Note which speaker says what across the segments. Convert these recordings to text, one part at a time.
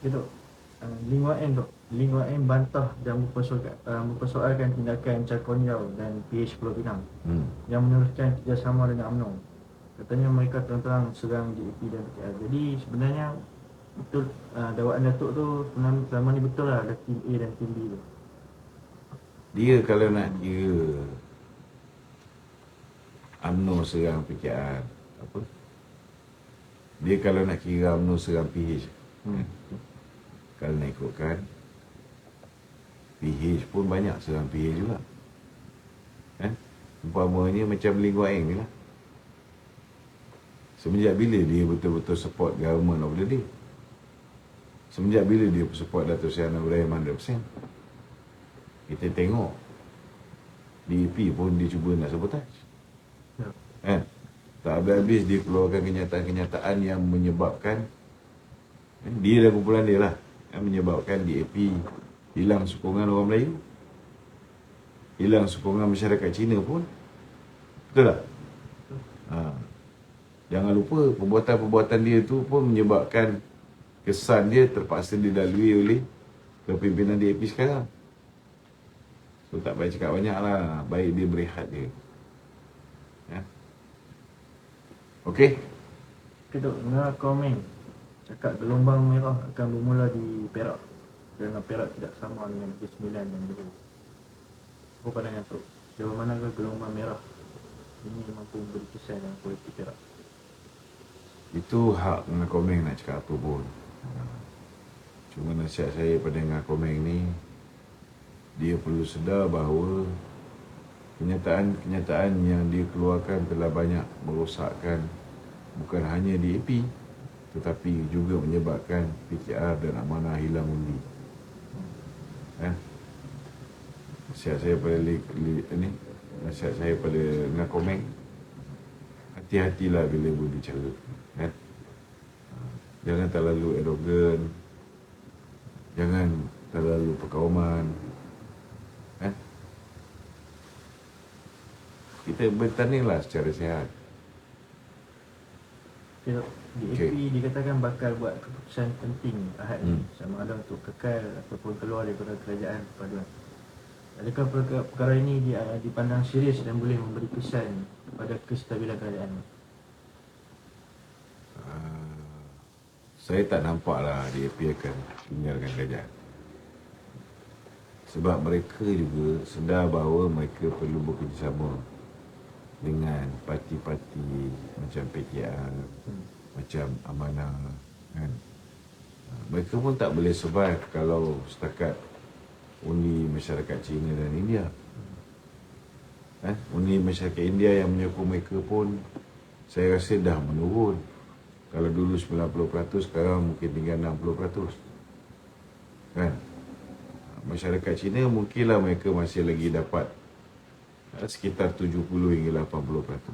Speaker 1: Gitu. Lin Wan tu. Lin Wan bantah dan mempersoalkan tindakan Chan Kon Yao dan PH Pulau Pinang yang meneruskan kerjasama dengan UMNO. Katanya mereka terang-terang serang JAP dan PKR. Jadi sebenarnya betul, dakwaan Datuk tu selama ni betul lah ada tim A dan tim B tu.
Speaker 2: Dia kalau nak kira UMNO serang PKR, apa? Dia kalau nak kira UMNO serang PH, kalau nak ikutkan, PH pun banyak serang PH juga. Umpamanya macam Lee Kuan Yew ni lah. Semenjak bila dia betul-betul support government of the day? Semenjak bila dia support Dato' Seri Anwar Ibrahim 100%? Kita tengok DAP pun dia cuba nak sabotage. Tak habis-habis dia keluarkan kenyataan-kenyataan yang menyebabkan dia dan kumpulan dia lah yang menyebabkan DAP hilang sokongan orang Melayu, hilang sokongan masyarakat Cina pun. Betul tak? Jangan lupa perbuatan-perbuatan dia tu pun menyebabkan kesan dia terpaksa dilalui oleh kepimpinan DAP sekarang. So tak payah cakap banyak lah, baik dia berehat je. Okey?
Speaker 1: Kita dengar komen cakap gelombang merah akan bermula di Perak kerana Perak tidak sama dengan Negeri Sembilan dan Johor. Apa pandangan tu? Sejauh manakah gelombang merah ini mampu memberi kesan dalam politik Perak?
Speaker 2: Itu hak dengan komen nak cakap apa pun. Cuma nasihat saya pada dengan komen ni, dia perlu sedar bahawa kenyataan-kenyataan yang dia keluarkan telah banyak merosakkan bukan hanya DAP tetapi juga menyebabkan PKR dan Amanah hilang undi. Nasihat saya pada nasihat saya pada dengan komen, hati-hatilah bila berbicara. Jangan terlalu arrogant, jangan terlalu perkauman. Kita bertandinglah secara sihat.
Speaker 1: DAP dikatakan bakal buat keputusan penting Ahad ni, sama ada untuk kekal ataupun keluar daripada kerajaan perpaduan. Adakah perkara ini dipandang serius dan boleh memberi kesan pada kestabilan kerajaan?
Speaker 2: Saya tak nampaklah DAP akan tinggalkan kerajaan. Sebab mereka juga sedar bahawa mereka perlu bekerjasama dengan parti-parti macam PKR, macam Amanah, kan. Mereka pun tak boleh survive kalau setakat undi masyarakat Cina dan India. Undi masyarakat India yang menyokong mereka pun saya rasa dah menurun. Kalau dulu 90%, sekarang mungkin tinggal 60%. Kan? Masyarakat Cina mungkinlah mereka masih lagi dapat sekitar 70 hingga 80%.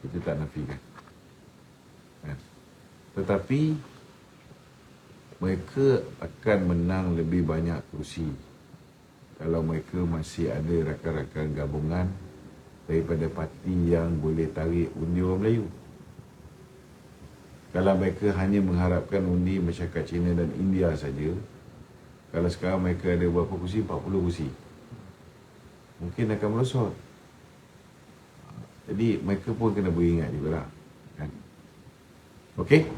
Speaker 2: Kita tak nafikan. Tetapi mereka akan menang lebih banyak kursi kalau mereka masih ada rakan-rakan gabungan daripada parti yang boleh tarik undi orang Melayu. Kalau mereka hanya mengharapkan undi masyarakat Cina dan India saja, kalau sekarang mereka ada berapa kursi? 40 kursi. Mungkin akan merosot. Jadi mereka pun kena beringat juga lah. Okey?